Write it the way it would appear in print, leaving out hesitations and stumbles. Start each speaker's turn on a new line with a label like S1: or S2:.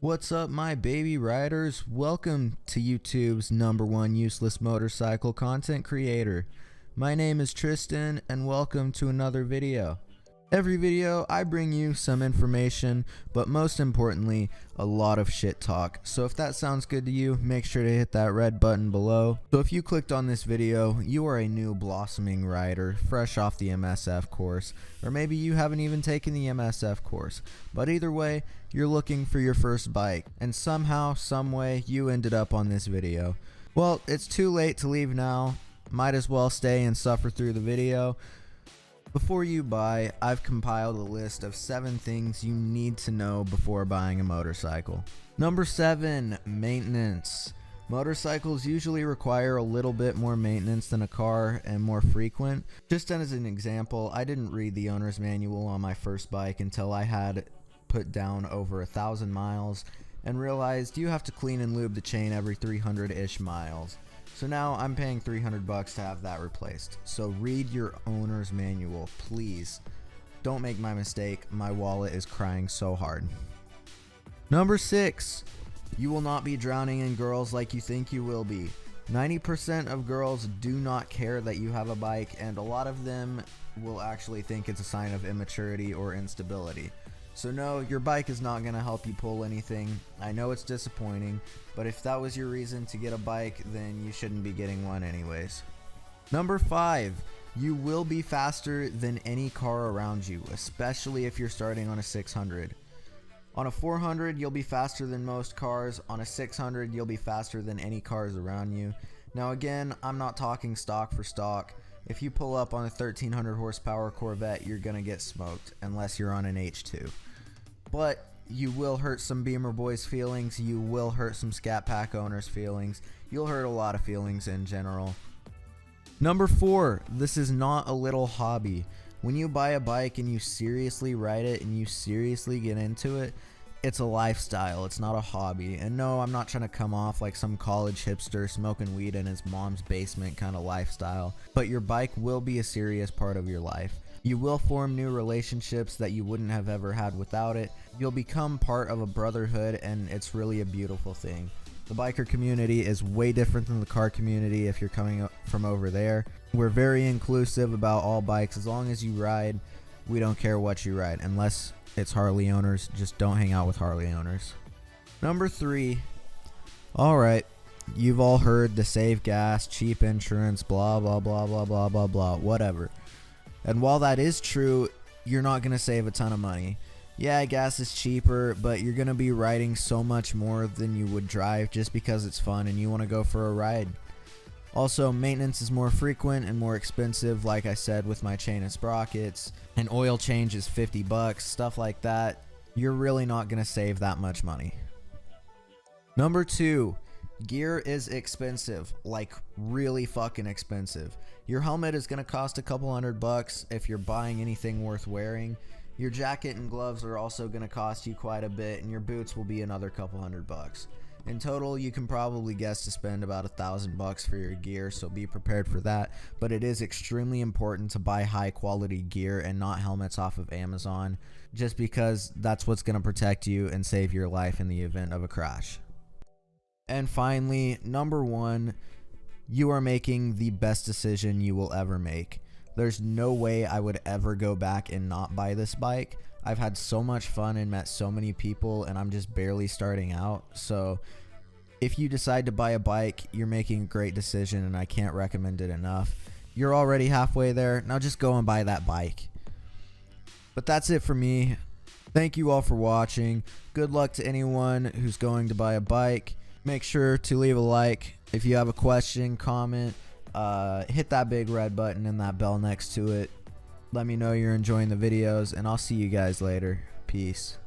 S1: What's up, my baby riders? Welcome to YouTube's #1 useless motorcycle content creator. My name is Tristan, and welcome to another video. Every video, I bring you some information, but most importantly, a lot of shit talk. So if that sounds good to you, make sure to hit that red button below. So if you clicked on this video, you are a new blossoming rider, fresh off the MSF course, or maybe you haven't even taken the MSF course. But either way, you're looking for your first bike, and somehow, someway, you ended up on this video. Well, it's too late to leave now. Might as well stay and suffer through the video. Before you buy, I've compiled a list of 7 things you need to know before buying a motorcycle. Number 7, maintenance. Motorcycles usually require a little bit more maintenance than a car and more frequent. Just as an example, I didn't read the owner's manual on my first bike until I had put down over 1,000 miles and realized you have to clean and lube the chain every 300-ish miles. So now I'm paying $300 to have that replaced. So read your owner's manual, please. Don't make my mistake. My wallet is crying so hard. Number 6, you will not be drowning in girls like you think you will be. 90% of girls do not care that you have a bike, and a lot of them will actually think it's a sign of immaturity or instability. So no, your bike is not going to help you pull anything. I know it's disappointing, but if that was your reason to get a bike, then you shouldn't be getting one anyways. Number 5, you will be faster than any car around you, especially if you're starting on a 600. On a 400, you'll be faster than most cars. On a 600, you'll be faster than any cars around you. Now again, I'm not talking stock for stock. If you pull up on a 1300 horsepower Corvette, you're gonna get smoked unless you're on an H2. But you will hurt some Beamer boys' feelings, you will hurt some Scat Pack owners' feelings, you'll hurt a lot of feelings in general. Number 4, this is not a little hobby. When you buy a bike and you seriously ride it and you seriously get into it, it's a lifestyle, it's not a hobby. And no, I'm not trying to come off like some college hipster smoking weed in his mom's basement kind of lifestyle, but your bike will be a serious part of your life. You will form new relationships that you wouldn't have ever had without it. You'll become part of a brotherhood, and it's really a beautiful thing. The biker community is way different than the car community if you're coming from over there. We're very inclusive about all bikes. As long as you ride, we don't care what you ride. Unless it's Harley owners, just don't hang out with Harley owners. Number 3, alright, you've all heard the save gas, cheap insurance, blah blah blah blah blah blah blah, whatever. And while that is true, you're not going to save a ton of money. Yeah, gas is cheaper, but you're going to be riding so much more than you would drive just because it's fun and you want to go for a ride. Also, maintenance is more frequent and more expensive, like I said, with my chain and sprockets. An oil change is $50, stuff like that. You're really not going to save that much money. Number 2, gear is expensive, like really fucking expensive. Your helmet is going to cost a couple $100 if you're buying anything worth wearing. Your jacket and gloves are also going to cost you quite a bit, and your boots will be another couple $100. In total, you can probably guess to spend about $1,000 for your gear, so be prepared for that. But it is extremely important to buy high quality gear and not helmets off of Amazon, just because that's what's going to protect you and save your life in the event of a crash. And finally, number 1, you are making the best decision you will ever make. There's no way I would ever go back and not buy this bike. I've had so much fun and met so many people, and I'm just barely starting out. So if you decide to buy a bike, you're making a great decision, and I can't recommend it enough. You're already halfway there. Now just go and buy that bike. But that's it for me. Thank you all for watching. Good luck to anyone who's going to buy a bike. Make sure to leave a like. If you have a question, comment, hit that big red button and that bell next to it. Let me know you're enjoying the videos, and I'll see you guys later. Peace.